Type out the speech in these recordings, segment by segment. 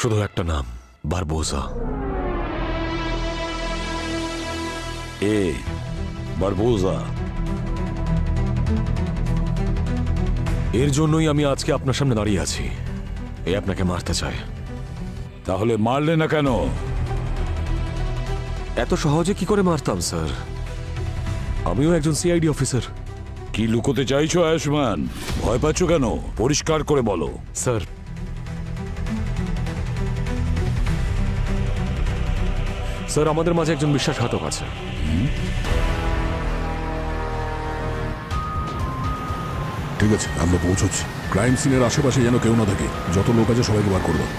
শুধু একটা নাম, বারবোজা। বারবোজা। এর জন্যই আমি আজকে আপনার সামনে দাঁড়িয়ে আছি। এ আপনাকে মারতে চায়। তাহলে মারলে না কেন? এত সহজে কি করে মারতাম স্যার? আমিও একজন সিআইডি অফিসার। কি লুকোতে চাইছো আয়ুষ্মান? ভয় পাচ্ছ কেন? পরিষ্কার করে বলো। স্যার, স্যার আমাদের মাঝে একজন বিশ্বাসঘাতক আছে। ঠিক আছে, আমরা পৌঁছচ্ছি। ক্রাইম সিনের আশেপাশে যেন কেউ না থাকে। যত লোক আছে সবাইকে বার করে দাও।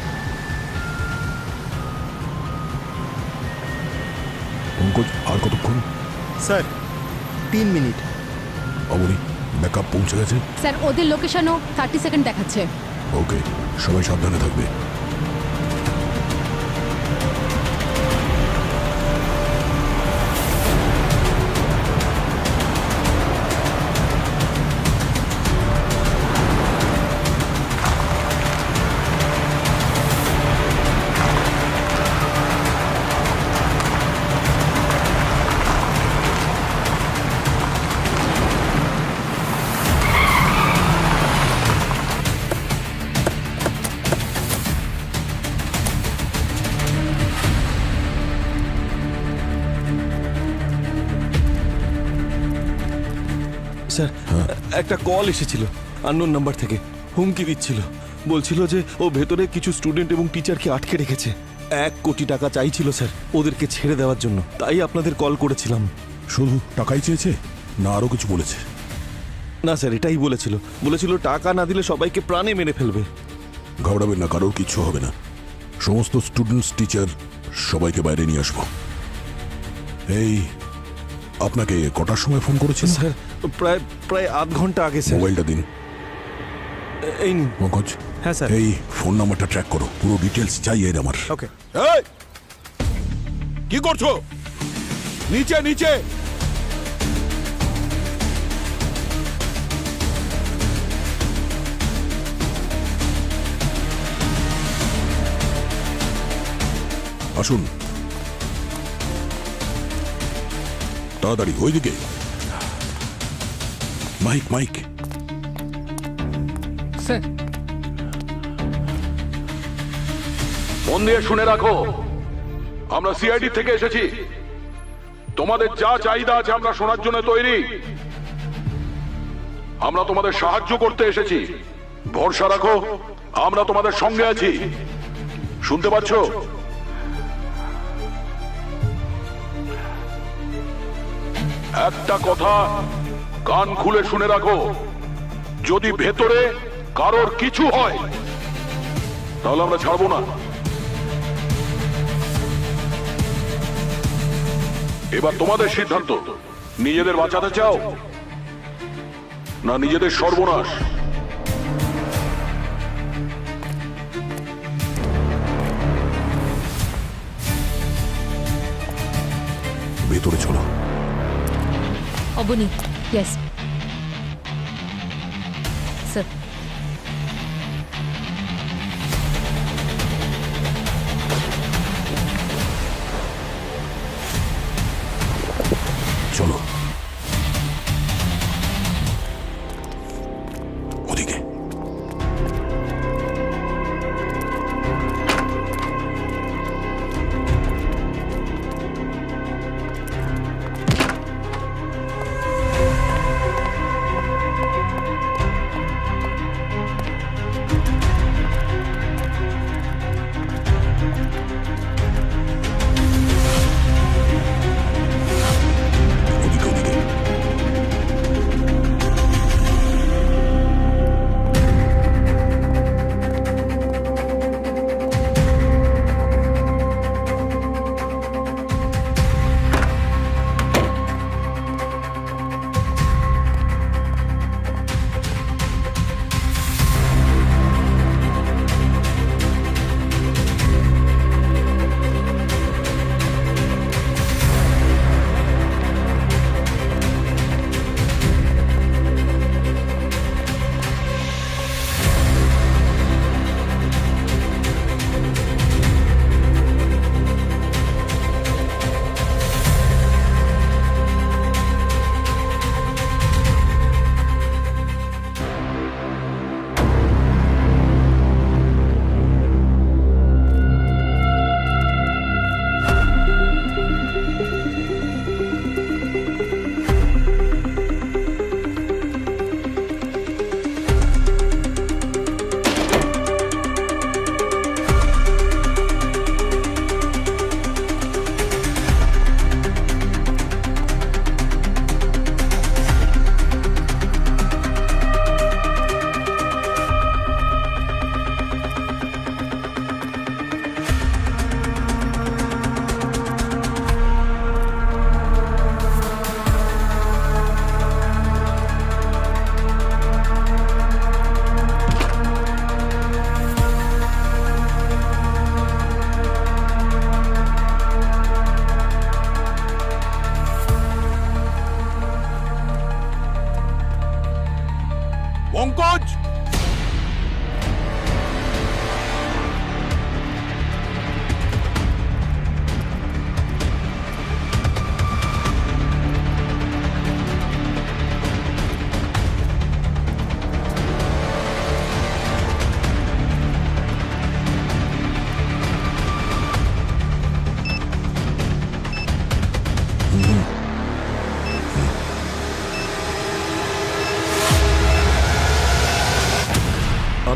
পঙ্কজ, আর কতক্ষণ? Sir 3 minute. অবনী, ব্যাকআপ পৌঁছে গেছে? স্যার ওদের লোকেশনও 30 সেকেন্ড দেখাচ্ছে। ওকে, সবাই সাবধানে থাকবে। স্যার একটা কল এসেছিল আননোন নাম্বার থেকে। হুমকি দিচ্ছিল, বলছিল যে ও ভেতরে কিছু স্টুডেন্ট এবং টিচারকে আটকে রেখেছে। 1 কোটি টাকা চাইছিল স্যার ওদেরকে ছেড়ে দেওয়ার জন্য। তাই আপনাদের কল করেছিলাম। শুধু টাকাই চেয়েছে না আরো কিছু বলেছে? না স্যার, এটাই বলেছিল টাকা না দিলে সবাইকে প্রাণে মেরে ফেলবে। ঘাবড়াবেন না, কারোর কিচ্ছু হবে না। সমস্ত স্টুডেন্টস, টিচার সবাইকে বাইরে নিয়ে আসবো। এই, আপনাকে কটার সময় ফোন করেছেন? স্যার প্রায় আধ ঘন্টা আগে স্যার। মোবাইলটা দিন। এই নিন। পঙ্কজ, হ্যাঁ স্যার। এই ফোন নাম্বারটা ট্র্যাক করো, পুরো ডিটেলস চাই এর আমার। ওকে। এই, কি করছো? নিচে নিচে। আসুন তাড়াতাড়ি, ওইদিকে। Mic mic. স্যার মন দিয়ে শুনে রাখো, আমরা সিআইডি থেকে এসেছি। তোমাদের যা চাহিদা আছে আমরা শোনার জন্য তৈরি। আমরা তোমাদের সাহায্য করতে এসেছি। ভরসা রাখো, আমরা তোমাদের সঙ্গে আছি। শুনতে পাচ্ছ? একটা কথা কান খুলে শুনে রাখো, যদি ভেতরে কারোর কিছু হয় তাহলে আমরা ছাড়বো না। এবার তোমাদের সিদ্ধান্ত, নিজেদের বাঁচাতে চাও না নিজেদের সর্বনাশ? ভেতরে চলো। Abani, yes sir. চলো ওদিকে। ওদিকে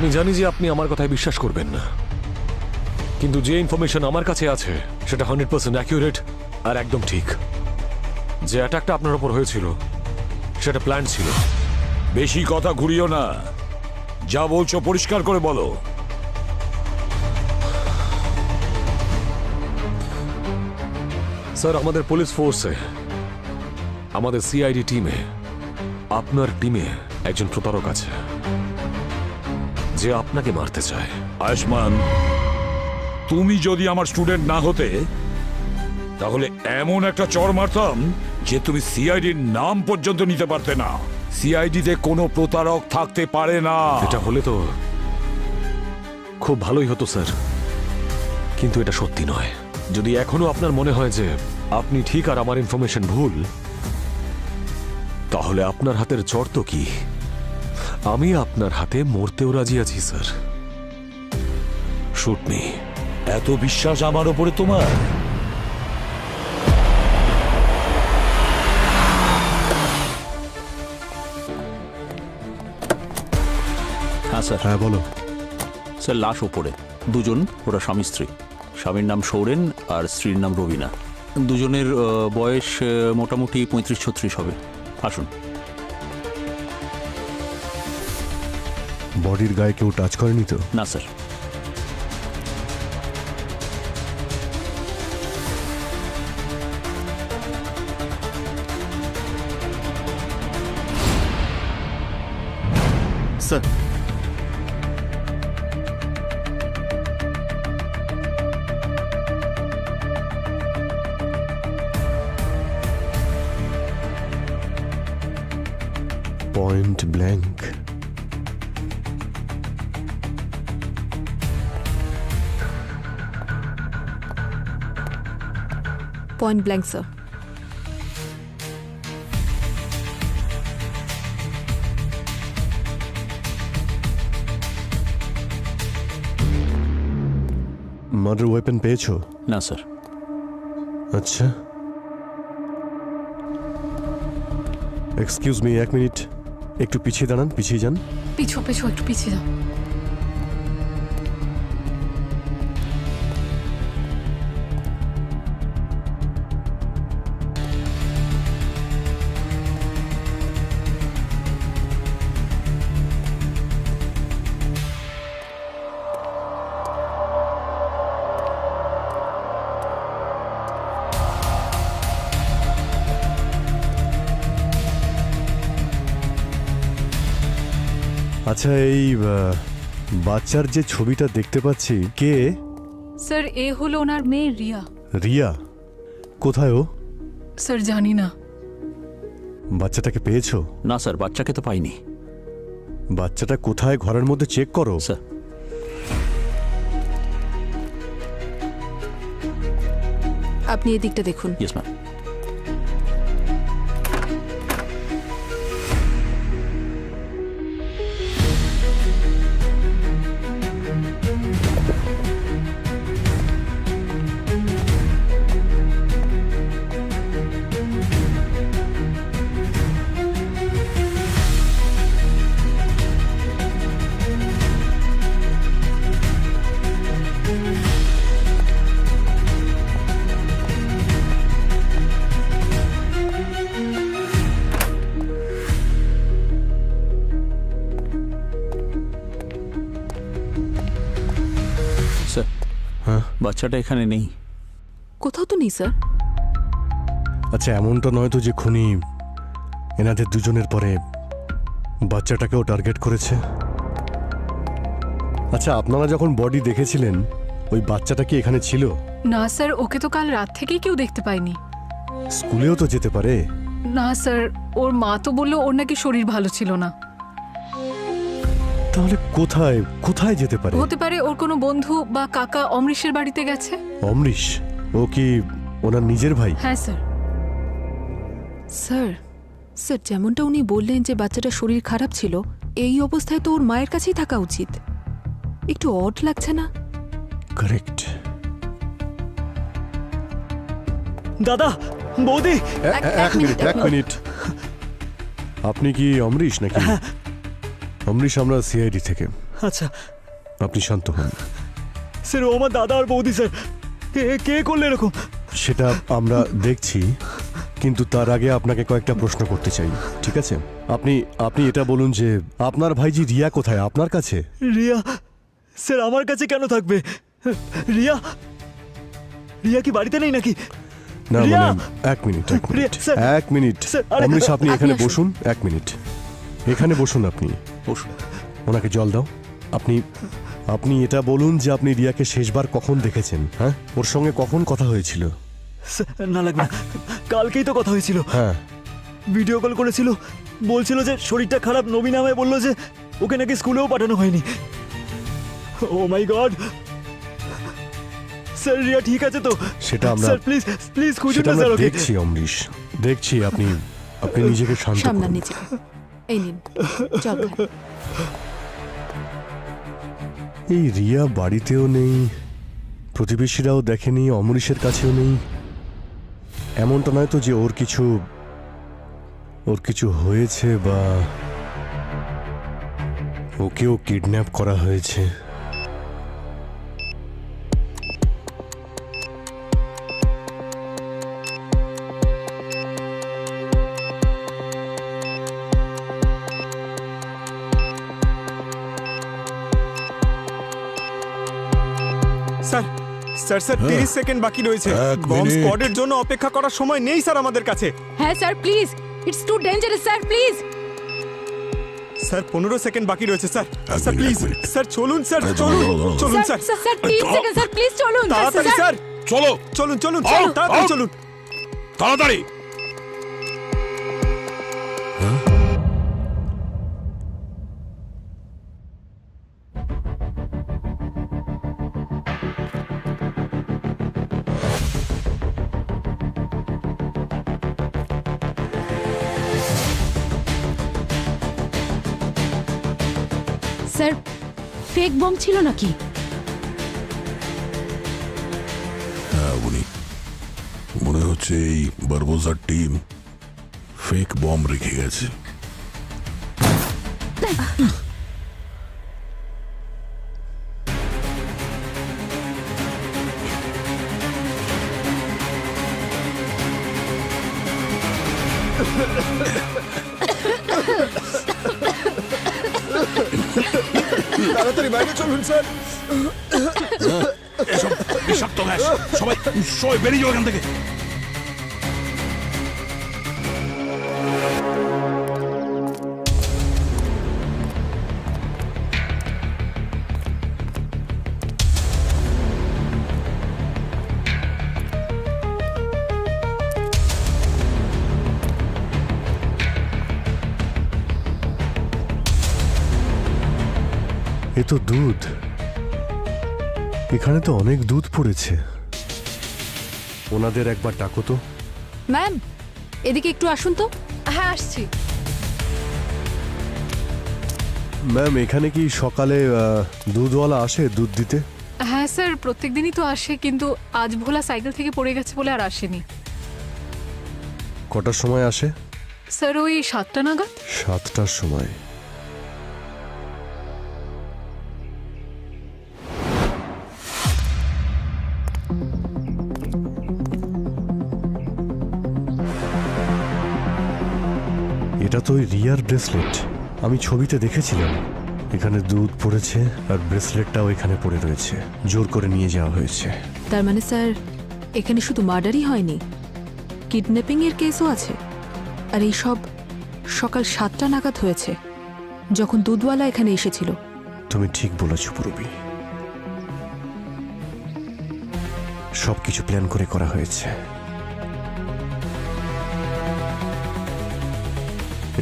আমি জানি যে আপনি আমার কথায় বিশ্বাস করবেন না, কিন্তু যে ইনফরমেশন আমার কাছে আছে সেটা 100% অ্যাকিউরেট আর একদম ঠিক। যে অ্যাটাকটা আপনার উপর হয়েছিল সেটা প্ল্যান ছিল। বেশি কথা ঘুরিও না, যা বলছো পরিষ্কার করে বলো। স্যার, আমাদের পুলিশ ফোর্সে, আমাদের সিআইডি টিমে, আপনার টিমে একজন প্রতারক আছে যে আপনাকে মারতে চায়। আয়ুষ্মান, তুমি যদি আমার স্টুডেন্ট না হতে তাহলে এমন একটা চড় মারতাম যে তুমি সিআইডির নাম পর্যন্ত নিতে পারতে না। সিআইডিতে কোনো প্রতারক থাকতে পারে না। এটা হলে তো খুব ভালোই হতো স্যার, কিন্তু এটা সত্যি নয়। যদি এখনো আপনার মনে হয় যে আপনি ঠিক আর আমার ইনফরমেশন ভুল, তাহলে আপনার হাতের চড় তো কি, আমি আপনার হাতে মরতেও রাজি আছি স্যার। Shoot me. এত বিশ্বাস আমার ওপরে তোমার? হ্যাঁ স্যার। হ্যাঁ বলো। স্যার, লাশ ওপরে, দুজন, ওরা স্বামী স্ত্রী। স্বামীর নাম সৌরেন আর স্ত্রীর নাম রবিনা। দুজনের বয়স মোটামুটি 35-36 হবে। আসুন। বডির গায়ে কেউ টাচ করেনি তো? না sir. Sir, point blank. Point blank sir. Murder weapon পেয়েছো? না স্যার। আচ্ছা, এক্সকিউজ মি, 1 মিনিট একটু পিছিয়ে দাঁড়ান, পিছিয়ে যান। পিছু পিছু একটু পিছিয়ে যাও। আচ্ছা, এই বাচ্চার যে ছবিটা দেখতে পাচ্ছি, কে? স্যার, এ হলো ওনার মেয়ে রিয়া। রিয়া? কোথায় ও? স্যার, জানি না। বাচ্চাটাকে পেয়েছো? না স্যার, বাচ্চাকে তো পাইনি। বাচ্চাটা কোথায়, ঘরের মধ্যে চেক করো। স্যার। আপনি এদিকটা দেখুন। Yes ma'am. স্যার, হ্যাঁ? বাচ্চাটা এখানে নেই। কোথাও তো নেই স্যার। আচ্ছা, এমনটা নয় তো যে খুনি এনাদের দুজনের পরে বাচ্চাটাকেও টার্গেট করেছে? আচ্ছা, আপনারা যখন বডি দেখেছিলেন ওই বাচ্চাটা কি এখানে ছিল? না স্যার, ওকে তো কাল রাত থেকেই কেউ দেখতে পায়নি। স্কুলেও তো যেতে পারে। না স্যার, ওর মা তো বললো ওর নাকি শরীর ভালো ছিল না। তাহলে কোথায় কোথায় যেতে পারে? হতে পারে ওর কোনো বন্ধু বা কাকা অমৃশের বাড়িতে গেছে। অমৃশ? ও কি ওনার নিজের ভাই? হ্যাঁ স্যার। স্যার, স্যার যেমনটা উনি বললেন যে বাচ্চাটার শরীর খারাপ ছিল, এই অবস্থায় তো ওর মায়ের কাছেই থাকা উচিত। একটু অড লাগছে না? কারেক্ট। দাদা, বৌদি, এক মিনিট। আপনি কি অমৃশ নাকি? অমৃশ, আমরা সিআইডি থেকে। আচ্ছা আপনি শান্ত হন। স্যার ও আমার দাদা আর বৌদি স্যার। কে করলে এরকম? সেটা আমরা দেখছি, কিন্তু তার আগে আপনাকে কয়েকটা প্রশ্ন করতে চাই, ঠিক আছে? আপনি আপনি এটা বলুন যে আপনার ভাইজি রিয়া কোথায়? আপনার কাছে? রিয়া স্যার আমার কাছে কেন থাকবে? রিয়া রিয়া কি বাড়িতে নেই নাকি? না রিয়া! মানে এক মিনিট রিয়া, স্যার! এক মিনিট স্যার, আরে- অমৃশ, আপনি আপনি এখানে আসুন। বসুন, এক মিনিট এখানে বসুন। আপনি বসুন। ওনাকে জল দাও। আপনি আপনি এটা বলুন যে আপনি রিয়াকে শেষবার কখন দেখেছেন? হ্যাঁ, ওর সঙ্গে কখন কথা হয়েছিল? না লাগবে না, কালকেই তো কথা হয়েছিল। হ্যাঁ, ভিডিও কল করেছিল, বলছিল যে শরীরটা খারাপ। নবীন আমায় বললো যে ওকে নাকি স্কুলেও পাঠানো হয়নি। ও মাই গড! স্যার রিয়া ঠিক আছে তো? সেটা আমরা স্যার প্লিজ প্লিজ খুঁজুন সেটা না আমরা স্যার ওকে। দেখছি অমৃশ, দেখছি। আপনি আপনি নিজেকে শান্ত সামলান করুন। নিজেকে। এই নিন জল খান। এই রিয়া বাড়িতেও নেই, প্রতিবেশীরাও দেখেনি, অমরিশের কাছেও নেই। এমনটা নয় তো যে ওর কিছু হয়েছে বা ওকেও কিডন্যাপ করা হয়েছে? স্যার স্যার স্যার 30 সেকেন্ড বাকি রয়েছে। এক বম্ব মিনিট। স্কোয়াডের জন্য অপেক্ষা করার সময় নেই স্যার আমাদের কাছে। হ্যাঁ sir please, it's too dangerous sir, please. Sir 15 second বাকি রয়েছে স্যার। স্যার মিনিট, প্লিজ এক মিনিট। স্যার চলুন স্যার, আরে, চলুন দাঁড়াও, চলুন স্যার। স্যার স্যার 3 সেকেন্ড স্যার, প্লিজ চলুন। তাড়াতাড়ি স্যার, চলো চলুন চলুন চলুন, তাড়াতাড়ি চলুন। তাড়াতাড়ি। স্যার ফেক বম ছিল নাকি? হ্যাঁ উনি, মনে হচ্ছে এই বারবোজার টিম ফেক বম্ব রেখে গেছে। তাড়াতাড়ি বাইরে চলুন স্যার। এসব বিষাক্ত গ্যাস, সবাই সবাই বেরিয়ে যাও এখান থেকে। এ তো দুধ, এখানে তো অনেক দুধ পড়েছে। ওনাদের একবার ডাকো তো। ম্যাম এদিকে একটু আসুন তো। হ্যাঁ আসছি। ম্যাম, এখানে কি সকালে দুধওয়ালা আসে দুধ দিতে? হ্যাঁ স্যার প্রত্যেকদিনই তো আসে, কিন্তু আজ ভোলা সাইকেল থেকে পড়ে গেছে বলে আর আসেনি। কটার সময় আসে? স্যার ওই 7টা নাগাদ। 7টার সময়। এটা তো ওই রিয়ার ব্রেসলেট, আমি ছবিতে দেখেছিলাম। এখানে দুধ পড়েছে আর ব্রেসলেটটাও এখানে পড়ে রয়েছে, জোর করে নিয়ে যাওয়া হয়েছে। তার মানে স্যার এখানে শুধু মার্ডারই হয়নি, কিডন্যাপিং এর কেসও আছে। আর এই সব সকাল 7টা নাগাদ হয়েছে, যখন দুধওয়ালা এখানে এসেছিল। তুমি ঠিক বলেছ পুরবী, সবকিছু প্ল্যান করে করা হয়েছে।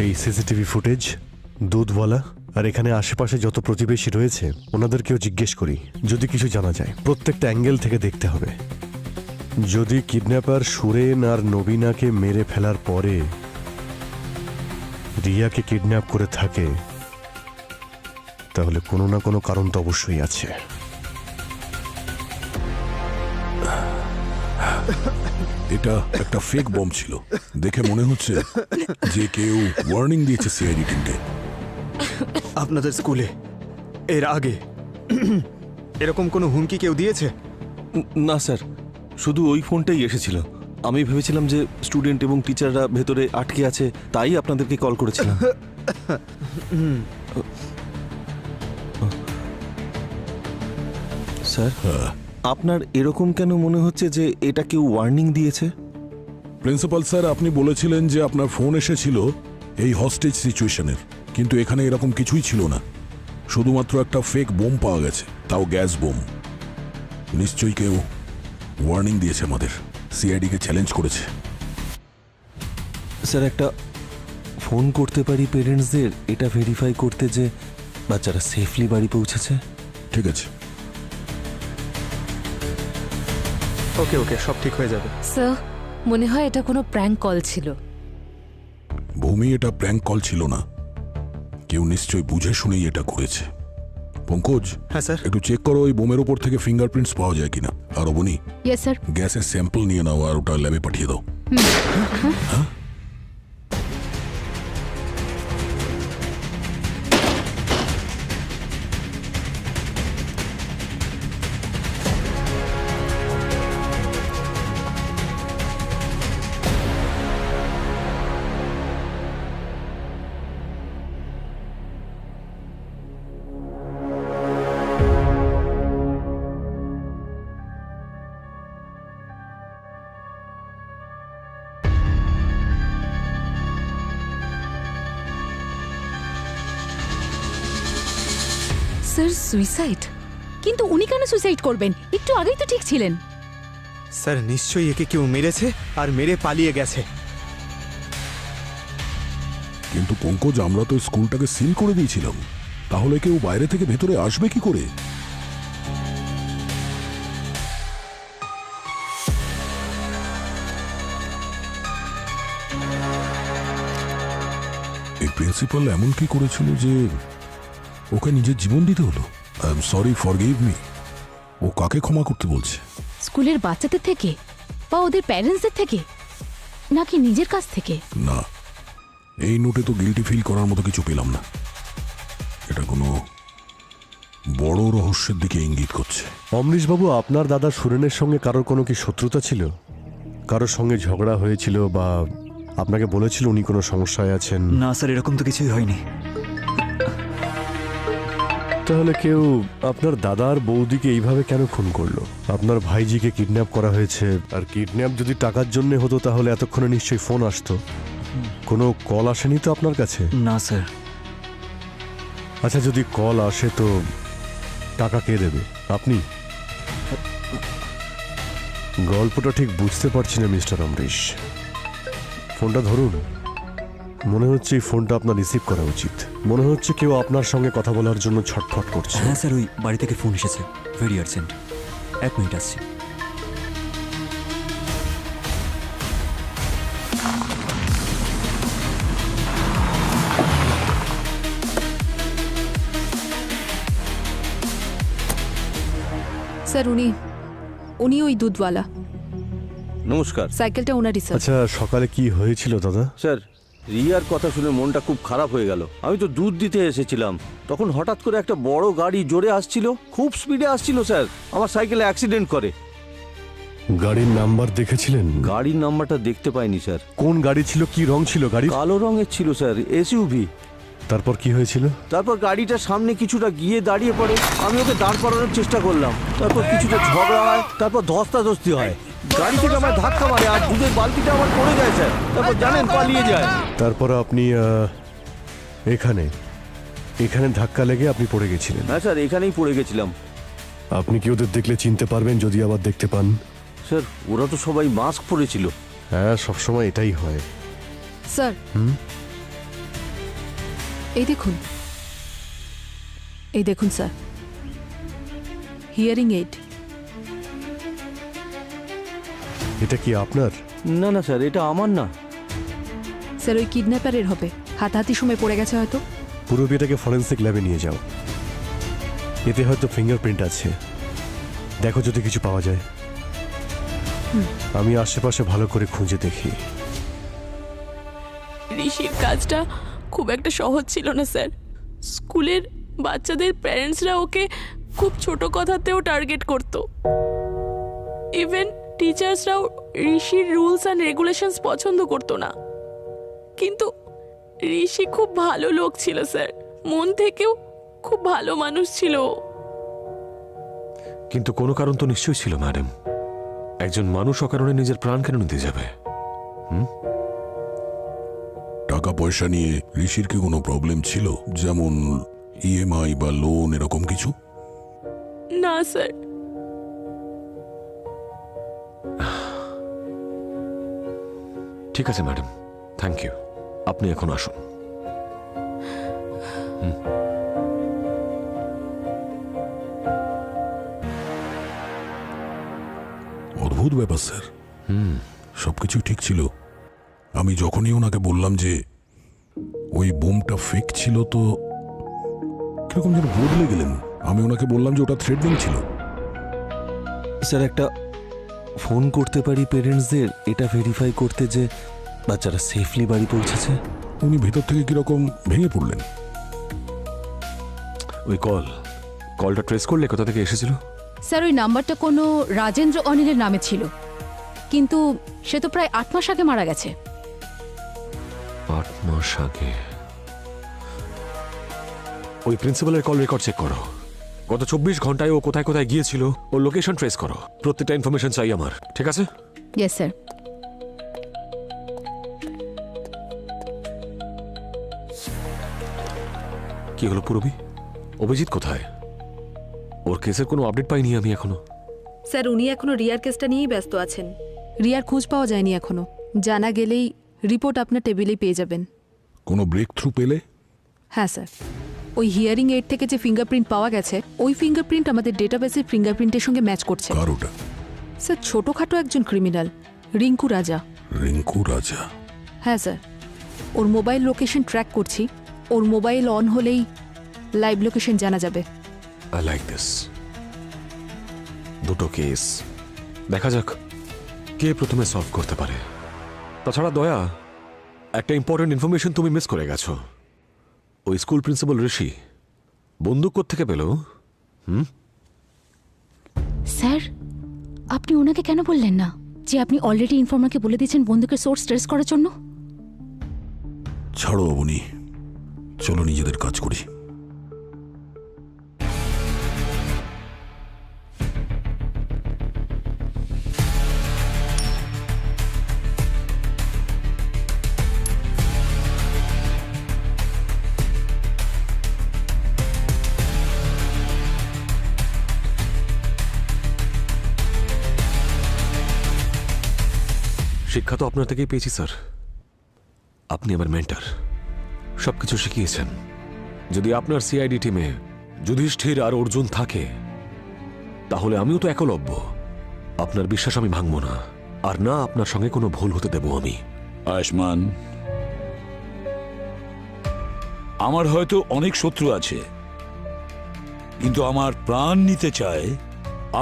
এই সিসিটিভি ফুটেজ, দুধওয়ালা আর এখানে আশেপাশে যত প্রতিবেশী রয়েছে ওনাদেরকেও জিজ্ঞেস করি, যদি কিছু জানা যায়। প্রত্যেকটা অ্যাঙ্গেল থেকে দেখতে হবে। যদি কিডন্যাপার সুরেন আর নবীনাকে মেরে ফেলার পরে রিয়াকে কিডন্যাপ করে থাকে, তাহলে কোনো না কোনো কারণ তো অবশ্যই আছে। এটা একটা ফেক বম্ব ছিল, দেখে মনে হচ্ছে যে কেউ ওয়ার্নিং দিয়েছে সিআইডি টিমকে। আপনাদের স্কুলে এর আগে এরকম কোনো হুমকি কেউ দিয়েছে? না স্যার, শুধু ওই ফোনটাই এসেছিল। আমি ভেবেছিলাম যে স্টুডেন্ট এবং টিচাররা ভেতরে আটকে আছে, তাই আপনাদেরকে কল করেছিলাম। স্যার, আপনার এরকম কেন মনে হচ্ছে যে এটা কেউ ওয়ার্নিং দিয়েছে? প্রিন্সিপাল স্যার, আপনি বলেছিলেন যে আপনার ফোন এসেছিল এই হস্টেজ সিচুয়েশনের, কিন্তু এখানে এরকম কিছুই ছিল না। শুধুমাত্র একটা ফেক বোম পাওয়া গেছে, তাও গ্যাস বোম। নিশ্চয়ই কেউ ওয়ার্নিং দিয়েছে আমাদের, সিআইডিকে চ্যালেঞ্জ করেছে। স্যার, একটা ফোন করতে পারি পেরেন্টসদের এটা ভেরিফাই করতে যে বাচ্চারা সেফলি বাড়ি পৌঁছেছে? ঠিক আছে। ওকে ওকে, সব ঠিক হয়ে যাবে। স্যার, মনে হয় এটা কোনো প্র্যাঙ্ক কল ছিল। ভূমি, এটা প্র্যাঙ্ক কল ছিল না। কেউ নিশ্চয়ই বুঝে শুনেই এটা করেছে। পঙ্কজ, হ্যাঁ স্যার। একটু চেক করো ওই বোমের উপর থেকে ফিঙ্গারপ্রিন্টস পাওয়া যায় কিনা। আর অবনী, ইয়েস স্যার। গ্যাসের স্যাম্পল নিয়ে নাও আর ওটা ল্যাবে পাঠিয়ে দাও। হ্যাঁ? Sir, suicide? কিন্তু উনি কেন সুইসাইড করবেন? একটু আগেই তো ঠিক ছিলেন। স্যার, নিশ্চয়ই একে কেউ মেরেছে আর মেরে পালিয়ে গেছে। কিন্তু পঙ্কজ, আমরা তো স্কুলটাকে সিল করে দিয়েছিলাম, তাহলে কেউ বাইরে থেকে ভেতরে আসবে কি করে? এই প্রিন্সিপাল এমন কি করেছিল যে ওকে নিজের জীবন দিতে হলো? I am sorry, forgive me. ও কাকে ক্ষমা করতে বলছে? স্কুলের বাচ্চাদের থেকে বা ওদের প্যারেন্টসদের থেকে, নাকি নিজের কাছ থেকে? না, এই নোটে তো গিল্টি ফিল করার মতো কিছু পেলাম না। এটা কোনো বড় রহস্যের দিকে ইঙ্গিত করছে। অমরিশবাবু, আপনার দাদা সুরেনের সঙ্গে কারোর কোনো কি শত্রুতা ছিল? কারোর সঙ্গে ঝগড়া হয়েছিল বা আপনাকে বলেছিল উনি কোনো সমস্যায় আছেন? না স্যার, এরকম তো কিছুই হয়নি। তাহলে কেউ আপনার দাদার বৌদিকে এইভাবে কেন খুন করলো? আপনার ভাইজিকে কিডন্যাপ করা হয়েছে, আর কিডন্যাপ যদি টাকার জন্য হতো তাহলে এতক্ষণে নিশ্চয়ই ফোন আসতো। কোনো কল আসেনি তো আপনার কাছে? না স্যার। আচ্ছা, যদি কল আসে তো টাকা কে দেবে? আপনি? গল্পটা ঠিক বুঝতে পারছি না মিস্টার অমরিশ। ফোনটা ধরুন। মনে হচ্ছে এই ফোনটা আপনার রিসিভ করা উচিত। মনে হচ্ছে কেউ আপনার সঙ্গে কথা বলার জন্য ছটফট করছে। হ্যাঁ স্যার, ওই বাড়ি থেকে ফোন এসেছে, ভেরি আর্জেন্ট। 1 মিনিট আসছি। স্যার, উনি ওই দুধওয়ালা। নমস্কার। সাইকেলটা ওনারই স্যার। আচ্ছা, সকালে কি হয়েছিল দাদা? স্যার, রিয়ার কথা শুনে মনটা খুব খারাপ হয়ে গেল। আমি তো দুধ দিতে এসেছিলাম, তখন হঠাৎ করে একটা বড় গাড়ি জোরে আসছিল, খুব স্পিডে আসছিল স্যার। আমার সাইকেলে অ্যাক্সিডেন্ট করে। গাড়ির নাম্বার দেখেছিলেন? গাড়ির নাম্বারটা দেখতে পাইনি স্যার। কোন গাড়ি ছিল, কি রং ছিল গাড়ি? কালো রঙের ছিল স্যার, এসইউভি। তারপর কি হয়েছিল? তারপর গাড়িটা সামনে কিছুটা গিয়ে দাঁড়িয়ে পড়ে, আমি ওকে দাঁড় করানোর চেষ্টা করলাম। তারপর কিছুটা ঝগড়া হয়, তারপর ধস্তাধস্তি হয়। গাড়ি থেকে আমার ধাক্কা মারে আর দুধের বালতিটা আমার পড়ে যায় স্যার। তারপর জানেন, পালিয়ে যায়। তারপর আপনি এখানে ধাক্কা লেগে আপনি পড়ে গেছিলেন? হ্যাঁ স্যার, এখানেই পড়ে গেছিলাম। আপনি কি ওদের দেখলে চিনতে পারবেন যদি আবার দেখতে পান? স্যার, ওরা তো সবাই মাস্ক পরেছিল। হ্যাঁ, সবসময় এটাই হয়। স্যার, এই দেখুন স্যার, হিয়ারিং এইড। এটা কি আপনার? না না স্যার, এটা আমার না। স্যার, ওই কিডন্যাপারের হবে। হাতাহাতি সময় পড়ে গেছে হয়তো। পুরো বিয়েটাকে ফরেন্সিক ল্যাবে নিয়ে যাও, এতে হয়তো ফিঙ্গারপ্রিন্ট আছে। দেখো যদি কিছু পাওয়া যায়। আমি আশেপাশে ভালো করে খুঁজে দেখি। ঋষির কাজটা খুব একটা সহজ ছিল না স্যার। স্কুলের বাচ্চাদের প্যারেন্টসরা ওকে খুব ছোট কথাতেও টার্গেট করত। ইভেন টিচার্সরাও ঋষির রুলস অ্যান্ড রেগুলেশনস পছন্দ করতো না। কিন্তু ঋষি খুব ভালো লোক ছিল স্যার, মন থেকেও খুব ভালো মানুষ ছিল ও। কিন্তু কোনো কারণ তো নিশ্চয়ই ছিল ম্যাডাম। একজন মানুষ অকারণে নিজের প্রাণ কেন নিতে যাবে? টাকা পয়সা নিয়ে ঋষির কি কোনো প্রবলেম ছিল, যেমন ইএমআই বা লোন এরকম কিছু? না স্যার। ঠিক আছে ম্যাডাম, থ্যাংক ইউ। আপনি এখন আসুন। অদ্ভুত ব্যাপার স্যার। সবকিছু ঠিক ছিল। আমি যখনই ওনাকে বললাম যে ওই বোমটা ফেক ছিল, তো কিরকম যেন বদলে গেলেন। আমি ওনাকে বললাম যে ওটা থ্রেটনিং ছিল। স্যার, একটা ফোন করতে পারি পেরেন্টসদের এটা ভেরিফাই করতে যে বাচ্চারা সেফলি বাড়ি পৌঁছেছে? উনি ভেতর থেকে কিরকম ভেঙে পড়লেন। ওই কলটা ট্রেস করলে কোথা থেকে এসেছিল? স্যার ওই নাম্বারটা কোনো রাজেন্দ্র অনিলের নামে ছিল, কিন্তু সে তো প্রায় 8 মাস আগে মারা গেছে। 8 মাস আগে? ওই প্রিন্সিপালের কল রেকর্ড চেক করো। গত 24 ঘন্টায় ও কোথায় কোথায় গিয়েছিল ওর লোকেশন ট্রেস করো। প্রত্যেকটা ইনফরমেশন চাই আমার, ঠিক আছে? Yes sir. কি হলো পুরবি? অভিজিৎ কোথায়? ওর কেসের কোনো আপডেট পাইনি আমি এখনো। স্যার উনি এখনো রিয়ার কেসটা নিয়েই ব্যস্ত আছেন। রিয়ার খোঁজ পাওয়া যায়নি এখনো। জানা গেলেই রিপোর্ট আপনার টেবিলেই পেয়ে যাবেন। কোনো ব্রেক থ্রু পেলে? হ্যাঁ স্যার, ওই হিয়ারিং এইড থেকে যে ফিঙ্গারপ্রিন্ট পাওয়া গেছে ওই ফিঙ্গারপ্রিন্ট আমাদের ডেটাবেসের ফিঙ্গারপ্রিন্টের সঙ্গে ম্যাচ করছে। কার ওটা? স্যার ছোটখাটো একজন ক্রিমিনাল, রিঙ্কু রাজা। রিঙ্কু রাজা? হ্যাঁ স্যার, ওর মোবাইল লোকেশন ট্র্যাক করছি। ওর মোবাইল অন হলেই লাইভ লোকেশন জানা যাবে। I like this. দুটো কেস, দেখা যাক কে প্রথমে সলভ করতে পারে। তাছাড়া দয়া, একটা ইম্পর্টেন্ট ইনফরমেশন তুমি মিস করে গেছো। ওই স্কুল প্রিন্সিপাল ঋষি বন্দুক কোত্থেকে পেল? স্যার আপনি ওনাকে কেন বললেন না যে আপনি অলরেডি ইনফর্মারকে বলে দিয়েছেন বন্দুকের সোর্স ট্রেস করার জন্য? ছাড়ো অবনি, চলো নিজেদের কাজ করি। শিক্ষা তো আপনার থেকেই পেয়েছি স্যার। আপনি আমার মেন্টর, সবকিছু শিখিয়েছেন। যদি আপনার সিআইডি টিমে যুধিষ্ঠির আর অর্জুন থাকে তাহলে আমিও তো একলব্য। আপনার বিশ্বাস আমি ভাঙব না, আর না আপনার সঙ্গে কোনো ভুল হতে দেব আমি। আয়ুষ্মান, আমার হয়তো অনেক শত্রু আছে, কিন্তু আমার প্রাণ নিতে চায়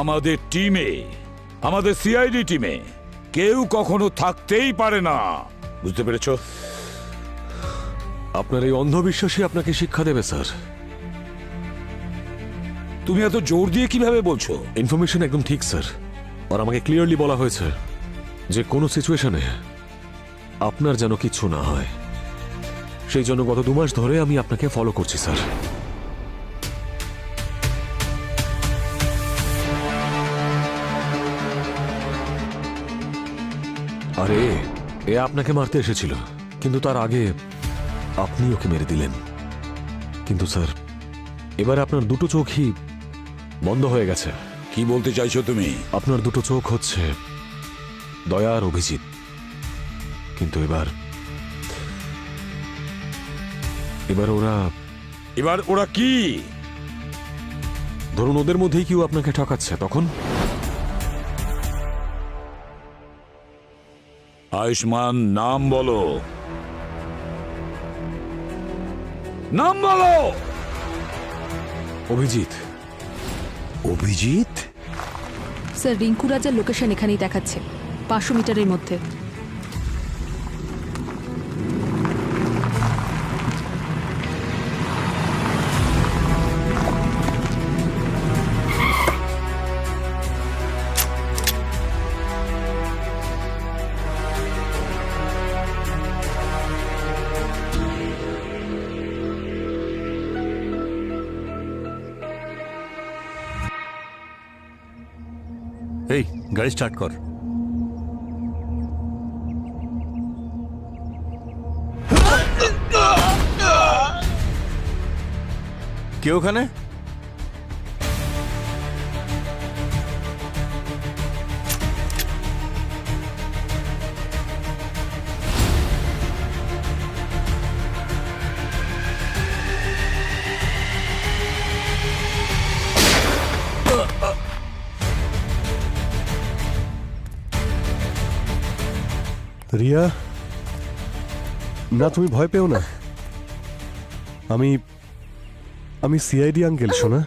আমাদের টিমে, আমাদের সিআইডি টিমে কেউ কখনো থাকতেই পারে না। বুঝতে পেরেছ? আপনার এই অন্ধবিশ্বাসই আপনাকে শিক্ষা দেবে স্যার। তুমি এত জোর দিয়ে কিভাবে বলছো? ইনফরমেশন একদম ঠিক স্যার, আর আমাকে ক্লিয়ারলি বলা হয়েছে যে কোনো সিচুয়েশনে আপনার যেন কিছু না হয়। সেই জন্য গত 2 মাস ধরে আমি আপনাকে ফলো করছি স্যার। আরে এ আপনাকে মারতে এসেছিল, কিন্তু তার আগে আপনি ওকে মেরে দিলেন। কিন্তু স্যার এবার আপনার দুটো চোখই বন্ধ হয়ে গেছে। কি বলতে চাইছো তুমি? আপনার দুটো চোখ হচ্ছে দয়া আর অভিজিৎ, কিন্তু এবার ওরা কি? ধরুন ওদের মধ্যেই কেউ আপনাকে ঠকাচ্ছে, তখন? আয়ুষ্মান, নাম বলো, নাম বলো। অভিজিৎ। অভিজিৎ? স্যার রিঙ্কু রাজার লোকেশন এখানেই দেখাচ্ছে, 500 মিটারের মধ্যে। এই গাড়ি স্টার্ট কর। কে ওখানে? রিয়া, না তুমি ভয় পেও না। আমি আমি সিআইডি আঙ্কেল, শোনা।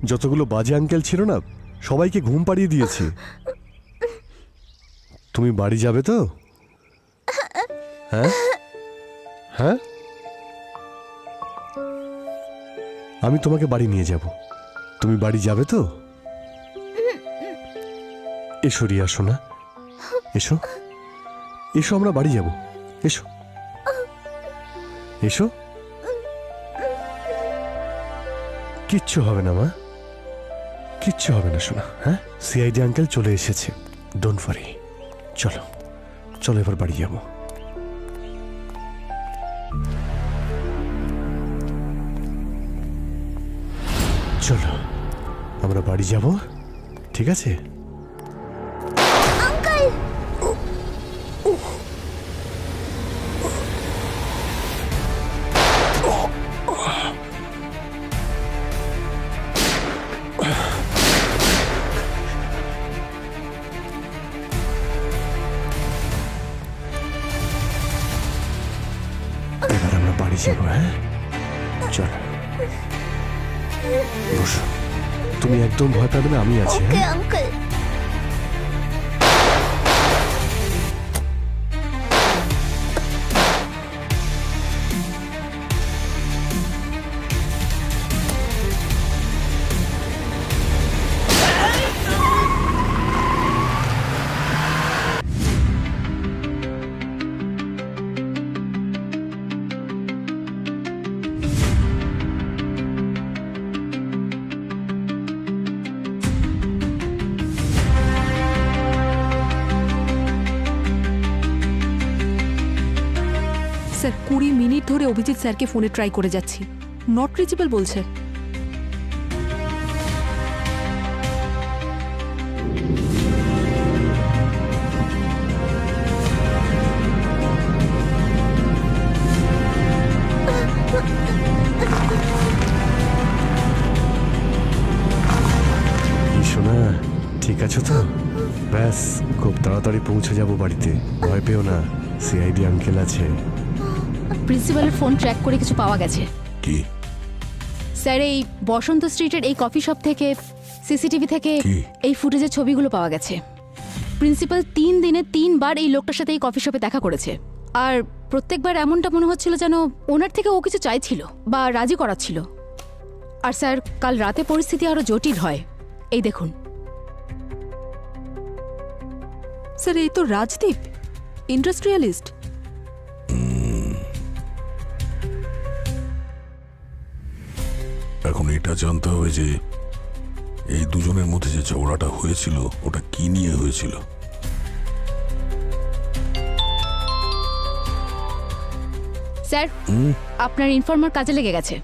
যতগুলো বাজে আঙ্কেল ছিল না, সবাইকে ঘুম পাড়িয়ে দিয়েছি। তুমি বাড়ি যাবে তো? হ্যাঁ হ্যাঁ, আমি তোমাকে বাড়ি নিয়ে যাব। তুমি বাড়ি যাবে তো? এসো রিয়া শোনা, এসো এসো, আমরা বাড়ি যাব। এসো এসো, কিচ্ছু হবে না মা, কিচ্ছু হবে না শোনা। হ্যাঁ, সিআইডি আঙ্কেল চলে এসেছে, ডোন্ট ওয়ারি। চলো চলো, এবার বাড়ি যাব। চলো আমরা বাড়ি যাব, ঠিক আছে? এবার আমরা বাড়ি যাবো। হ্যাঁ চলো, বসো। তুমি একদম ভয় পাবে না, আমি আছি। হ্যাঁ আঙ্কেল। স্যার 20 মিনিট ধরে অভিজিৎ স্যারকে ফোনে ট্রাই করে যাচ্ছি, নট রিচেবল বলছে। শোনা, ঠিক আছো তো? ব্যাস, খুব তাড়াতাড়ি পৌঁছে যাব বাড়িতে, ভয় পেও না। সিআইডি আঙ্কেল আছে। প্রিন্সিপালের ফোন ট্র্যাক করে কিছু পাওয়া গেছে। কি? স্যার, এই বসন্ত স্ট্রিটের এই কফি শপ থেকে, সিসিটিভি থেকে এই ফুটেজের ছবিগুলো পাওয়া গেছে। প্রিন্সিপাল 3 দিনে 3 বার এই লোকটার সাথে এই কফি শপে দেখা করেছে, আর প্রত্যেকবার এমনটা মনে হচ্ছিল যেন ওনার থেকে ও কিছু চাইছিল বা রাজি করাচ্ছিল। আর স্যার, কাল রাতে পরিস্থিতি আরো জটিল হয়। এই দেখুন স্যার, এই তো রাজদীপ, ইন্ডাস্ট্রিয়ালিস্ট। এখন এটা জানতে হবে যে এই দুজনের মধ্যে যে ঝগড়াটা হয়েছিল ওটা কি নিয়ে হয়েছিল। স্যার, আপনার ইনফর্মার কাজে লেগে গেছে।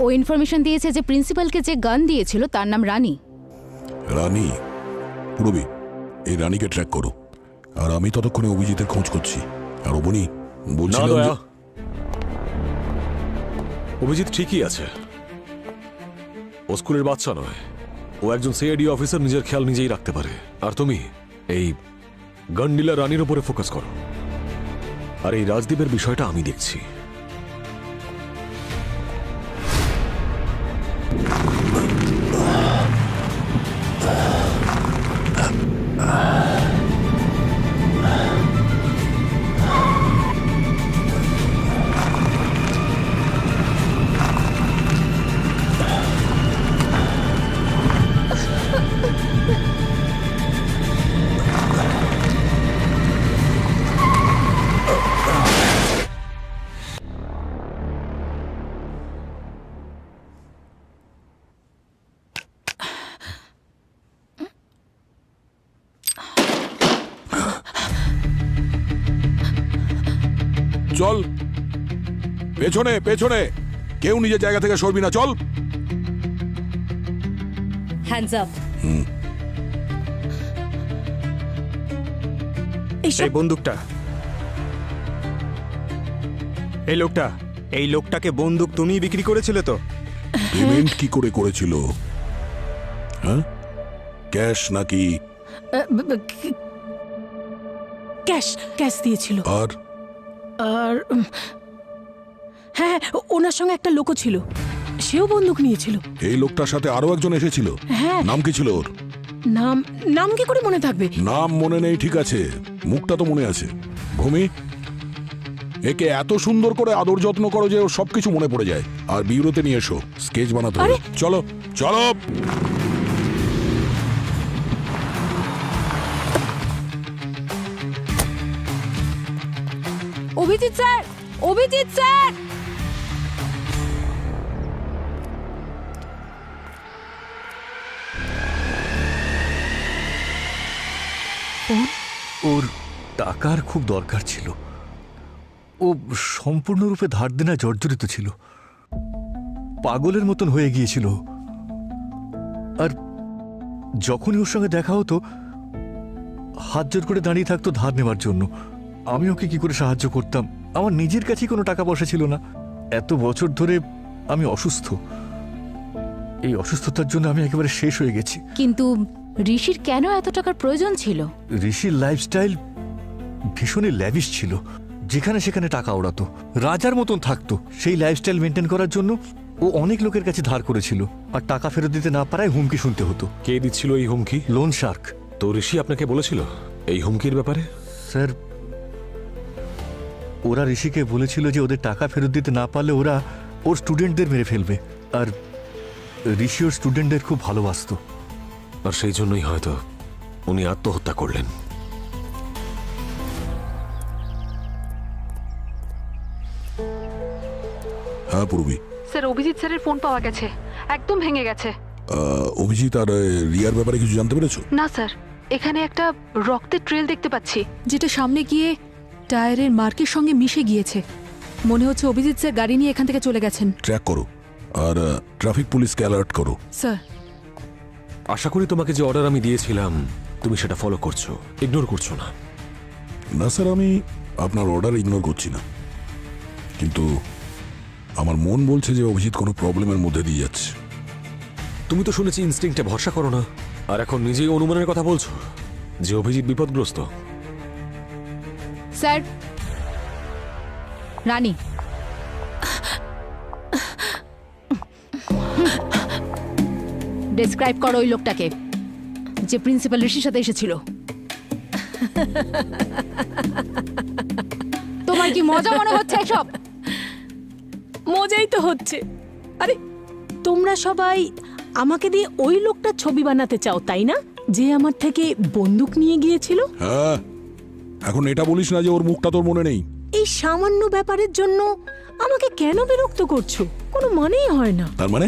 ও ইনফরমেশন দিয়েছে যে প্রিন্সিপালকে যে গান দিয়েছিল তার নাম রানী। রানী? পুরবি, এই রানীকে ট্র্যাক করো, আর আমি ততক্ষণে অভিজিতের খোঁজ করছি। আর অবনি বলছিলাম যে অভিজিৎ ঠিকই আছে, ও স্কুলের বাচ্চা নয়, ও একজন সিআইডি অফিসার, নিজের খেয়াল নিজেই রাখতে পারে। আর তুমি এই গন্ডিলা রানীর উপরে ফোকাস করো, আর এই রাজদীপের বিষয়টা আমি দেখছি। চল পেছনে পেছনে, কেউ নিজের জায়গা থেকে সরবি না, চল। Hands up. এই বন্দুকটা, এই লোকটাকে বন্দুক তুমিই বিক্রি করেছিলে তো? পেমেন্ট কি করে করেছিল? হ্যাঁ, ক্যাশ নাকি? ক্যাশ ক্যাশ দিয়েছিল। আর আর হ্যাঁ, ওনার সঙ্গে একটা লোকও ছিল, সেও বন্দুক নিয়েছিল। এই লোকটার সাথে আরো একজন এসেছিল। হ্যাঁ। নাম কি ছিল ওর? নাম নাম কি করে মনে থাকবে? নাম মনে নেই ঠিক আছে, মুখটা তো মনে আছে। ভূমি, একে এত সুন্দর করে আদর যত্ন করো যে ওর সবকিছু মনে পড়ে যায়। আর বিউরোতে নিয়ে এসো, স্কেচ বানাতে হবে। চলো চলো। Abhijit sir, Abhijit sir. ওর টাকার খুব দরকার ছিল, ও সম্পূর্ণরূপে ধার দেনায় জর্জরিত ছিল, পাগলের মতন হয়ে গিয়েছিল। আর যখনই ওর সঙ্গে দেখা হতো হাত জোর করে দাঁড়িয়ে থাকতো ধার নেওয়ার জন্য। আমি ওকে কি করে সাহায্য করতাম? আমার নিজের কাছেই কোনো টাকা পয়সা ছিল না। এত বছর ধরে আমি অসুস্থ, এই অসুস্থতার জন্য আমি একেবারে শেষ হয়ে গেছি। কিন্তু ঋষির কেন এত টাকার প্রয়োজন ছিল? ঋষির লাইফস্টাইল ভীষণই ল্যাভিশ ছিল, যেখানে সেখানে টাকা ওড়াতো, রাজার মতন থাকতো। সেই লাইফস্টাইল মেনটেন করার জন্য ও অনেক লোকের কাছে ধার করেছিল, আর টাকা ফেরত দিতে না পারায় হুমকি শুনতে হতো। কে দিচ্ছিল এই হুমকি? Loan Shark. তো ঋষি আপনাকে বলেছিল এই হুমকির ব্যাপারে? স্যার, ওরা ঋষিকে বলেছিল যে ওদের টাকা ফেরত দিতে না পারলে ওরা ওর স্টুডেন্টদের মেরে ফেলবে। আর ঋষি ওর স্টুডেন্টদের খুব ভালোবাসতো, আর সেই জন্যই হয়তো উনি আত্মহত্যা করলেন। হ্যাঁ পূর্বী। স্যার, অভিজিৎ স্যারের ফোন পাওয়া গেছে, একদম ভেঙে গেছে। অভিজিৎ আর রিয়ার ব্যাপারে কিছু জানতে পেরেছো? না স্যার, এখানে একটা রক্তের ট্রেল দেখতে পাচ্ছি, যেটা সামনে গিয়ে টায়ারের মার্কের সঙ্গে মিশে গিয়েছে। মনে হচ্ছে অভিজিৎ স্যার গাড়ি নিয়ে এখান থেকে চলে গেছেন। ট্র্যাক করো আর ট্রাফিক পুলিশকে অ্যালার্ট করো। স্যার, আশা করি তোমাকে যে অর্ডার আমি দিয়েছিলাম তুমি সেটা ফলো করছো, ইগনোর করছো না। না স্যার, আমি আপনার অর্ডার ইগনোর করছি না, কিন্তু আমার মন বলছে যে অভিজিৎ কোনো প্রবলেমের মধ্যে দিয়ে যাচ্ছে। তুমি তো শুনেছি ইনস্টিংক্টে ভরসা করো না, আর এখন নিজেই অনুমানের কথা বলছো যে অভিজিৎ বিপদগ্রস্ত। স্যার, রানী, ডেসক্রাইব করো ওই লোকটাকে যে প্রিন্সিপাল ঋষির সাথে এসেছিল। তোমার কি মজা মনে হচ্ছে এসব? মজাই তো হচ্ছে। আরে তোমরা সবাই আমাকে দিয়ে ওই লোকটা ছবি বানাতে চাও, তাই না? যে আমার থেকে বন্দুক নিয়ে গিয়েছিল। হ্যাঁ, এখন এটা বলিস না যে ওর মুখটা তোর মনে নেই। এই সামান্য ব্যাপারের জন্য আমাকে কেন বিরক্ত করছো? কোনো মানেই হয় না। তার মানে?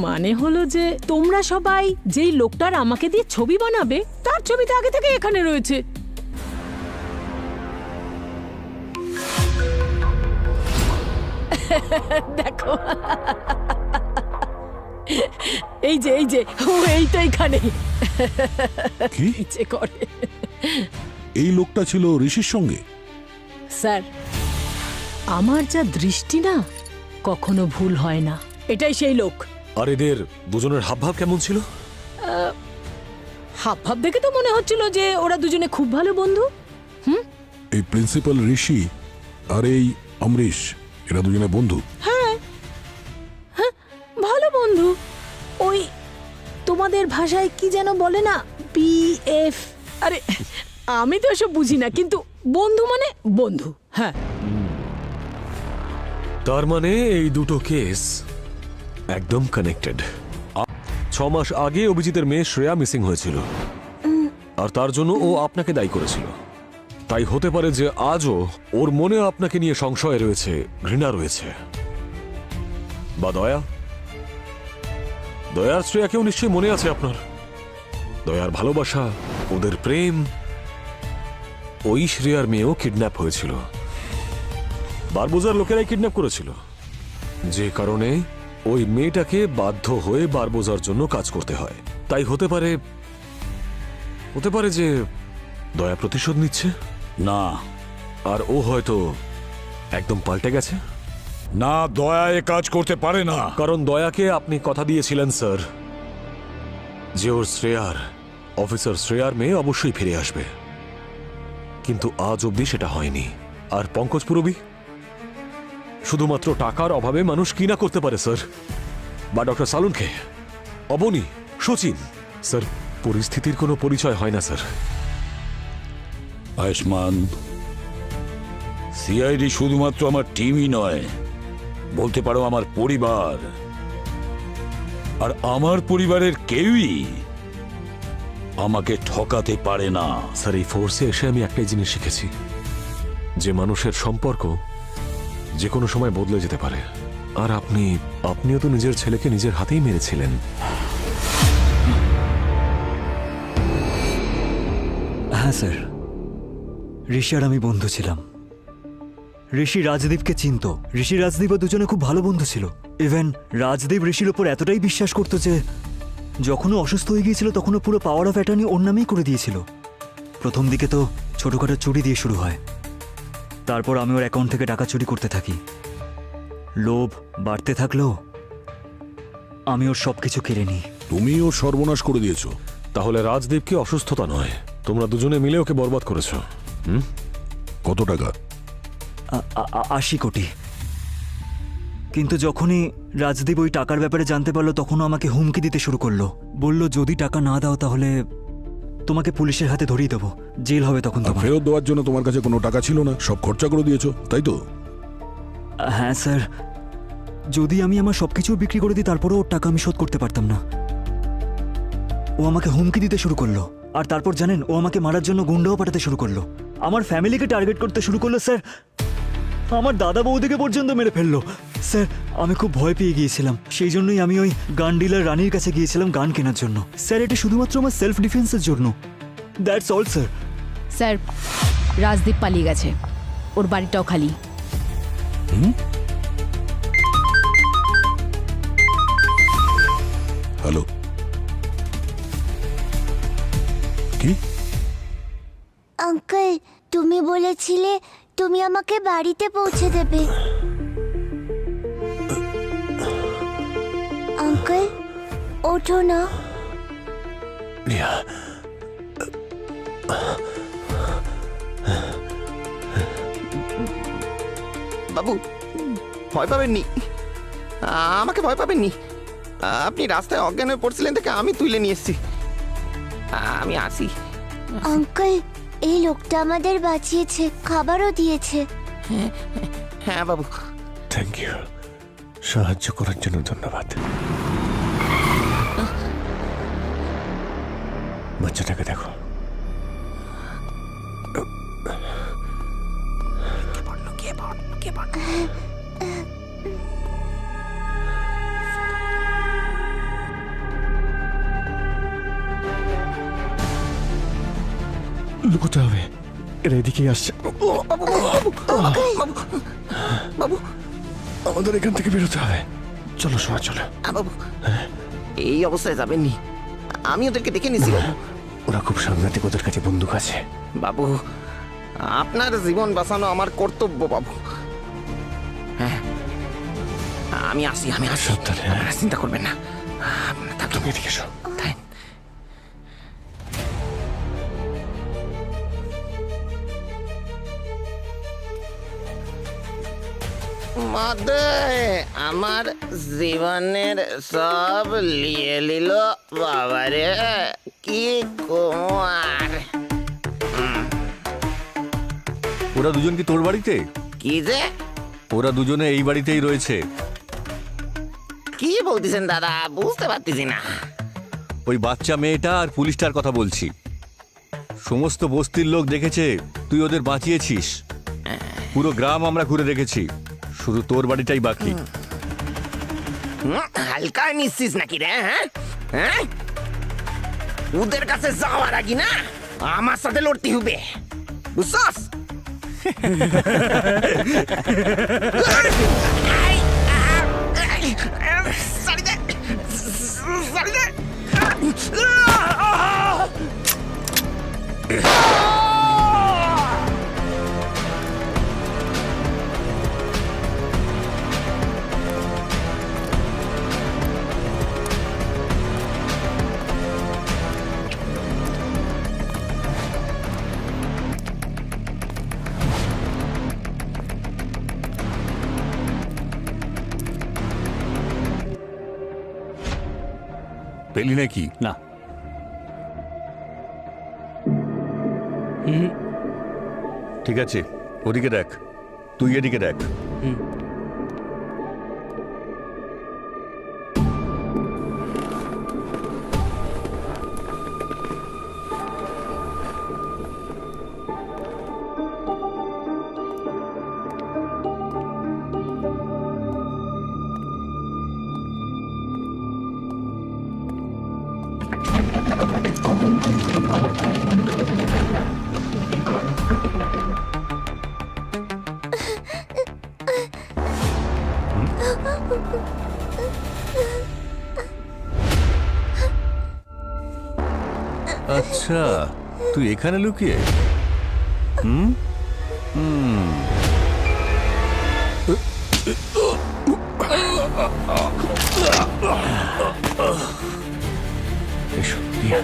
মানে হলো যে তোমরা সবাই যেই লোকটার আমাকে দিয়ে ছবি বানাবে তার ছবিটা আগে থেকে এখানে রয়েছে। দেখো, এই যে ও এই তো এখানে কি করে। এই লোকটা ছিল ঋষির সঙ্গে? স্যার, আমার যা দৃষ্টি না, কখনো ভুল হয় না। এটাই সেই লোক। আর এদের দুজনের হাবভাব কেমন ছিল? হাবভাব দেখে তো মনে হচ্ছিল যে ওরা দুজনে খুব ভালো বন্ধু। এই প্রিন্সিপাল ঋষি আর এই অমরিশ, এরা দুজনে বন্ধু? হ্যাঁ হ্যাঁ, ভালো বন্ধু। ওই তোমাদের ভাষায় কি যেন বলে না, পিএফ। আরে আমি তো এসব বুঝি না, কিন্তু বন্ধু মানে বন্ধু। হ্যাঁ, তার মানে এই দুটো কেস একদম কানেক্টেড। 6 মাস আগে অভিজিতের মেয়ে শ্রেয়া মিসিং হয়েছিল, আর তার জন্য ও আপনাকে দায়ী করেছিল। তাই হতে পারে যে আজও ওর মনে আপনাকে নিয়ে সংশয় রয়েছে, ঘৃণা রয়েছে। বা দয়া, দয়ার শ্রেয়াকেও নিশ্চয়ই মনে আছে আপনার। দয়ার ভালোবাসা, ওদের প্রেম। ওই শ্রেয়ার মেয়েও কিডন্যাপ হয়েছিল। বারবোজার লোকেরাই কিডন্যাপ করেছিল, যে কারণে ওই মেয়েটাকে বাধ্য হয়ে বারবোজার জন্য কাজ করতে হয়। তাই হতে পারে যে দয়া প্রতিশোধ নিচ্ছে। না, আর ও হয়তো একদম পাল্টে গেছে। না, দয়া এ কাজ করতে পারে না। কারণ দয়াকে আপনি কথা দিয়েছিলেন স্যার যে ওর অফিসার শ্রেয়ার মেয়ে অবশ্যই ফিরে আসবে, কিন্তু আজ অবধি সেটা হয়নি। আর পঙ্কজ পুরবি শুধুমাত্র টাকার অভাবে মানুষ কি না করতে পারে স্যার, বা ডক্টর সালুনকে, অবনী, সচিন। স্যার, পরিস্থিতির কোনো পরিচয় হয় না স্যার। আয়ুষ্মান, সিআইডি শুধুমাত্র আমার টিমই নয়, বলতে পারো আমার পরিবার। আর আমার পরিবারের কেউই আমাকে ঠকাতে পারে না। স্যার, এই ফোর্সে এসে আমি একটাই জিনিস শিখেছি, যে মানুষের সম্পর্ক যে কোনো সময় বদলে যেতে পারে। আর আপনিও তো নিজের ছেলেকে নিজের হাতেই মেরেছিলেন। হ্যাঁ স্যার, ঋষি আর আমি বন্ধু ছিলাম। ঋষি রাজদীপকে চিনত, ঋষি রাজদীপও দুজনে খুব ভালো বন্ধু ছিল। ইভেন রাজদীপ ঋষির ওপর এতটাই বিশ্বাস করতো যে যখনও অসুস্থ হয়ে গিয়েছিল তখনও পুরো পাওয়ার অফ অ্যাটর্নি ওর নামেই করে দিয়েছিল। প্রথম দিকে তো ছোটখাটো চুরি দিয়ে শুরু হয়, তারপর আমি ওর অ্যাকাউন্ট থেকে টাকা চুরি করতে থাকি। লোভ বাড়তে থাকলো, আমি ওর সবকিছু কেড়ে নিই। তুমি ওর সর্বনাশ করে দিয়েছো। তাহলে রাজদীপকে অসুস্থতা নয়, তোমরা দুজনে মিলে ওকে বরবাদ করেছো। কত টাকা? 80 কোটি। কিন্তু যখনই রাজদীপ ওই টাকার ব্যাপারে জানতে পারলো তখনও আমাকে হুমকি দিতে শুরু করলো। বলল যদি টাকা না দাও তাহলে তোমাকে পুলিশের হাতে ধরিয়ে দেবো, জেল হবে তখন। তোমার ফেরত দেওয়ার জন্য তোমার কাছে কোনো টাকা ছিল না, সব খরচা করে দিয়েছো, তাই তো? হ্যাঁ স্যার, যদি আমি আমার সবকিছু বিক্রি করে দিই তারপরেও ওর টাকা আমি শোধ করতে পারতাম না। ও আমাকে হুমকি দিতে শুরু করলো, আর তারপর জানেন ও আমাকে মারার জন্য গুন্ডাও পাঠাতে শুরু করলো। আমার ফ্যামিলিকে টার্গেট করতে শুরু করলো স্যার, আমার দাদা বৌদিকে পর্যন্ত মেরে ফেললো। স্যার, আমি খুব ভয় পেয়ে গিয়েছিলাম, সেই জন্যই আমি ওই গান ডিলার রানীর কাছে গিয়েছিলাম গান কেনার জন্য। স্যার, এটা শুধুমাত্র আমার সেলফ ডিফেন্সের জন্য, that's all sir. Sir, Rajdeep পালিয়ে গেছে, ওর বাড়িটাও খালি। হ্যালো, কি? আঙ্কেল, তুমি বলেছিলে তুমি আমাকে বাড়িতে পৌঁছে দেবে। আঙ্কেল, ওঠো না। বাবু, ভয় পাবেননি, আমাকে ভয় পাবেননি। আপনি রাস্তায় অজ্ঞান হয়ে পড়ছিলেন থেকে আমি তুলে নিয়ে এসেছি। আমি আসি। আঙ্কেল, এই লোকটা আমাদের বাঁচিয়েছে, খাবারও দিয়েছে। হ্যাঁ বাবু। থ্যাংক ইউ, সাহায্য করার জন্য ধন্যবাদ। বাচ্চাটাকে দেখো। লুকোতে হবে, এরা এদিকেই আসছে। বাবু, আমাদের এখান থেকে বেরোতে হবে। চলো সোনা, চলো। বাবু, এই অবস্থায় যাবেননি, আমি ওদেরকে দেখে নিছি। ওরা খুব সাংঘাতিক, ওদের কাছে বন্দুক আছে। বাবু, আপনার জীবন বাঁচানো আমার কর্তব্য বাবু। হ্যাঁ, আমি আসি। চিন্তা করবেন না, তুমি এদিকে এসো। মদে আমার জীবনের সব লিয়ে নিল বাবারে, কি কুমার। ওরা দুজন কি তোর বাড়িতে? কি যে? ওরা দুজনে এই বাড়িতেই রয়েছে। কি বলতেছেন দাদা, বুঝতে পারতেছি না। ওই বাচ্চা মেয়েটা আর পুলিশটার কথা বলছি। সমস্ত বস্তির লোক দেখেছে তুই ওদের বাঁচিয়েছিস। পুরো গ্রাম আমরা ঘুরে দেখেছি, শুধু তোর বাড়িটাই বাকি। হালকা নিচ্ছিস নাকি রে? হ্যাঁ, ওদের কাছে যাওয়ার আগে না আমার সাথে লড়তে হবে, বুঝছস? পেলি নাকি? না। ঠিক আছে, ওদিকে দেখ, তুই এদিকে দেখ। আচ্ছা, তুই এখানে লুকিয়ে? এসো রিয়া,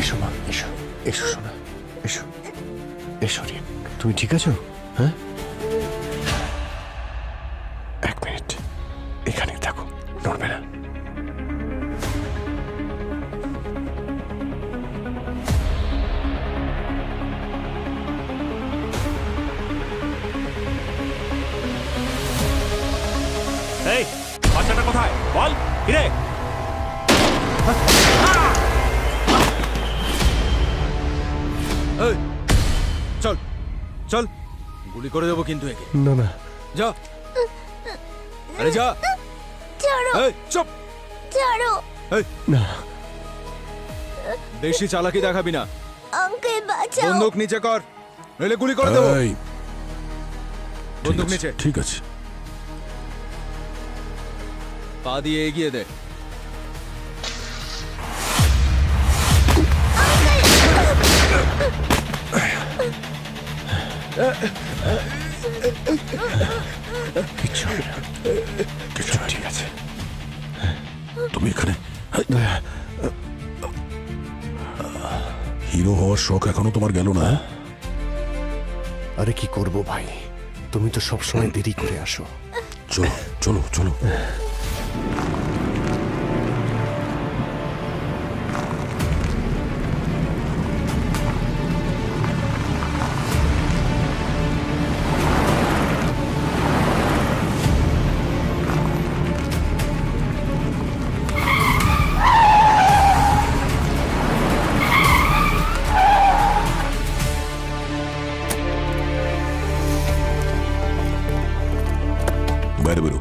এসো মা, এসো, এসো সোনা, এসো, এসো রিয়া। তুমি ঠিক আছো? হ্যাঁ, এক মিনিট এখানে থাকো, নড়বে না। এই বাচ্চাটা কোথায় বল? কিরে? চল চল, গুলি করে দেবো কিন্তু একে। না না, যা, আরে যা। ছাড়ো, এই চুপ, ছাড়ো। এই না, বেশি চালাকি দেখাবি না। আঙ্কেল বাঁচাও। বন্দুক নিচে কর, নইলে গুলি করে দেবো। এই, বন্দুক নিচে। ঠিক আছে, পা দিয়ে এগিয়ে দে। কিচ্ছু হবে না, কিচ্ছু না, ঠিক আছে। তুমি এখানে হিরো হওয়ার শখ এখনো তোমার গেল না? আরে কি করব ভাই, তুমি তো সবসময় দেরি করে আসো। চলো চলো চলো। বাইরে বেরো।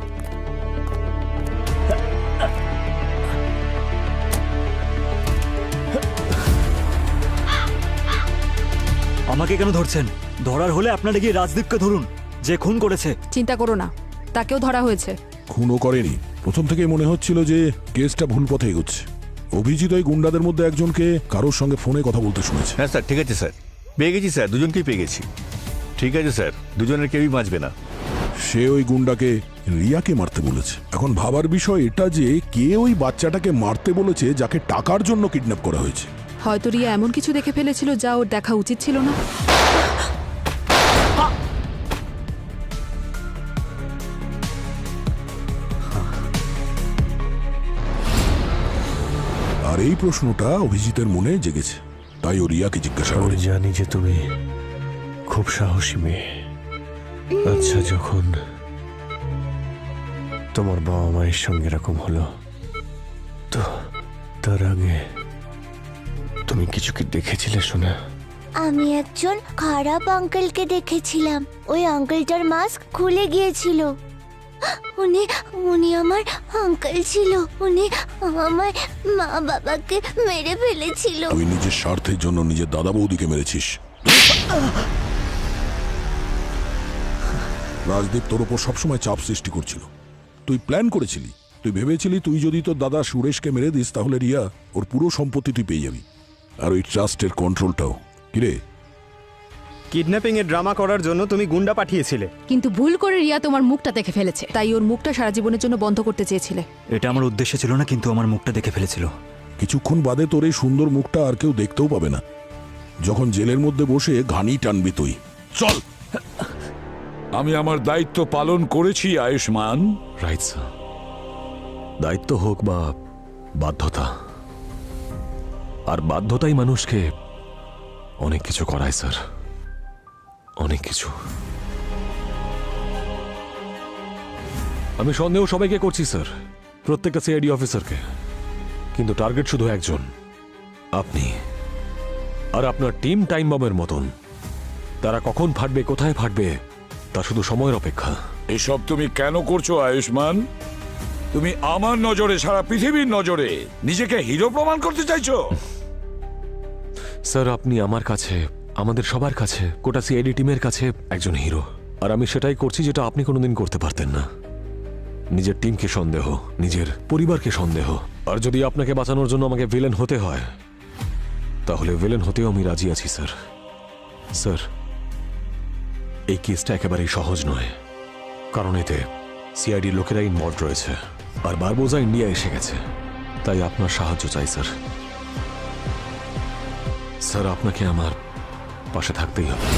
আমাকে কেন ধরছেন? ধরার হলে আপনারা গিয়ে রাজদীপকে ধরুন, যে খুন করেছে। চিন্তা করো না, তাকেও ধরা হয়েছে। খুনও করেনি। প্রথম থেকেই মনে হচ্ছিল যে কেসটা ভুল পথে এগোচ্ছে। অভিজিৎ ওই গুন্ডাদের মধ্যে একজনকে কারোর সঙ্গে ফোনে কথা বলতে শুনেছে। হ্যাঁ স্যার, ঠিক আছে স্যার, পেয়ে গেছি স্যার, দুজনকেই পেয়ে গেছি। ঠিক আছে স্যার, দুজনের কেউই বাঁচবে না। সে ওই গুন্ডাকে রিয়াকে মারতে বলেছে। এখন ভাবার বিষয় এটা যে কে ওই বাচ্চাটাকে মারতে বলেছে যাকে টাকার জন্য কিডন্যাপ করা হয়েছে। হয়তো রিয়া এমন কিছু দেখে ফেলেছিল যা ওর দেখা উচিত ছিল না। আর এই প্রশ্নটা অভিজিতের মনে জেগেছে, তাই ও রিয়াকে জিজ্ঞাসা করে। আমি জানি যে তুমি খুব সাহসী মেয়ে। আচ্ছা, যখন তোমার বাবা মায়ের সঙ্গে এরকম হলো, তো তার আগে তুমি কিছু কি দেখেছিলে শোনা? আমি একজন খারাপ আঙ্কেলকে দেখেছিলাম। ওই আঙ্কেলটার মাস্ক খুলে গিয়েছিল। উনি উনি আমার আঙ্কেল ছিল। উনি আমার মা বাবাকে মেরে ফেলেছিল। তুই নিজের স্বার্থের জন্য নিজের দাদা বৌদিকে মেরেছিস। রাজদীপ তোর ওপর সবসময় চাপ সৃষ্টি করছিল। তুই প্ল্যান করেছিলি, তুই ভেবেছিলি তুই যদি তোর দাদা সুরেশকে মেরে দিস তাহলে রিয়া ওর পুরো সম্পত্তি তুই পেয়ে যাবি, আর ওই ট্রাস্টের কন্ট্রোলটাও। কিরে, কিডন্যাপিং এর ড্রামা করার জন্য তুমি গুন্ডা পাঠিয়েছিলে, কিন্তু ভুল করে রিয়া তোমার মুখটা দেখে ফেলেছে, তাই ওর মুখটা সারা জীবনের জন্য বন্ধ করতে চেয়েছিলে। এটা আমার উদ্দেশ্য ছিল না, কিন্তু আমার মুখটা দেখে ফেলেছিল। কিছুক্ষণ বাদে তোর এই সুন্দর মুখটা আর কেউ দেখতেও পাবে না, যখন জেলের মধ্যে বসে ঘানি টানবি তুই। চল। আমি আমার দায়িত্ব পালন করেছি আয়ুষ্মান। Right sir. দায়িত্ব হোক বা বাধ্যতা, আর বাধ্যতাই মানুষকে অনেক কিছু করায় স্যার, অনেক কিছু। আমি সন্দেহ সবাইকে করছি স্যার, প্রত্যেকটা সিআইডি অফিসারকে, কিন্তু টার্গেট শুধু একজন, আপনি। আর আপনার টিম টাইম বমের মতন, তারা কখন ফাটবে, কোথায় ফাটবে, তা শুধু সময়ের অপেক্ষা। এসব তুমি কেন করছো আয়ুষ্মান? তুমি আমার নজরে, সারা পৃথিবীর নজরে নিজেকে হিরো প্রমাণ করতে চাইছো? স্যার, আপনি আমার কাছে, আমাদের সবার কাছে, গোটা সিআইডি টিমের কাছে একজন হিরো, আর আমি সেটাই করছি যেটা আপনি কোনোদিন করতে পারতেন না। নিজের টিমকে সন্দেহ, নিজের পরিবারকে সন্দেহ। আর যদি আপনাকে বাঁচানোর জন্য আমাকে ভিলেন হতে হয়, তাহলে ভিলেন হতেও আমি রাজি আছি স্যার। স্যার, এই কেসটা একেবারেই সহজ নয়, কারণ এতে সিআইডির লোকেরা ইনভলভ রয়েছে, আর বারবোজা ইন্ডিয়া এসে গেছে, তাই আপনার সাহায্য চাই স্যার। স্যার, আপনাকে আমার পাশে থাকতেই হবে।